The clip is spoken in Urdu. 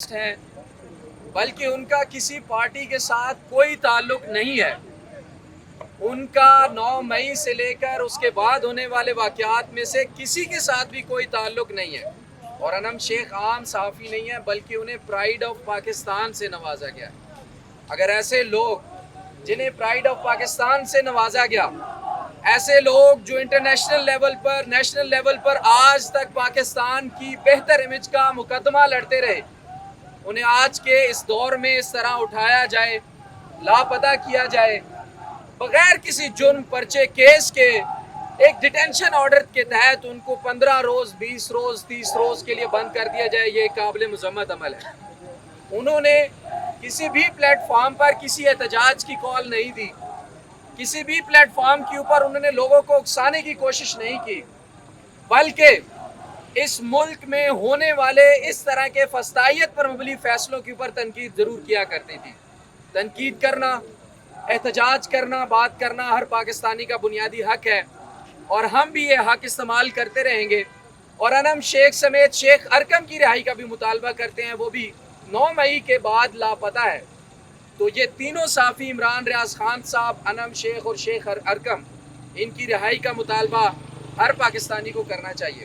ہیں بلکہ ان کا کسی پارٹی کے ساتھ کوئی تعلق نہیں ہے۔ ان کا 9 مئی سے لے کر اس کے بعد ہونے والے واقعات میں سے کسی کے ساتھ بھی کوئی تعلق نہیں ہے۔ اور انم شیخ عام صحافی نہیں ہے بلکہ انہیں پرائیڈ آف پاکستان سے نوازا گیا ہے۔ اگر ایسے لوگ جنہیں پرائیڈ آف پاکستان سے نوازا گیا، ایسے لوگ جو انٹرنیشنل لیول پر نیشنل لیول پر آج تک پاکستان کی بہتر امیج کا مقدمہ لڑتے رہے، انہیں آج کے اس دور میں اس طرح اٹھایا جائے، لاپتہ کیا جائے، بغیر کسی جرم پرچے کیس کے ایک ڈیٹینشن آرڈر کے تحت ان کو 15 روز 20 روز 30 روز کے لیے بند کر دیا جائے، یہ قابل مذمت عمل ہے۔ انہوں نے کسی بھی پلیٹ فارم پر کسی احتجاج کی کال نہیں دی، کسی بھی پلیٹ فارم کے اوپر انہوں نے لوگوں کو اکسانے کی کوشش نہیں کی، بلکہ اس ملک میں ہونے والے اس طرح کے فسطائیت پر مبنی فیصلوں کے اوپر تنقید ضرور کیا کرتی تھی۔ تنقید کرنا، احتجاج کرنا، بات کرنا ہر پاکستانی کا بنیادی حق ہے، اور ہم بھی یہ حق استعمال کرتے رہیں گے، اور انم شیخ سمیت شیخ ارکم کی رہائی کا بھی مطالبہ کرتے ہیں۔ وہ بھی 9 مئی کے بعد لاپتہ ہے۔ تو یہ تینوں صحافی، عمران ریاض خان صاحب، انم شیخ اور شیخ ارکم، ان کی رہائی کا مطالبہ ہر پاکستانی کو کرنا چاہیے۔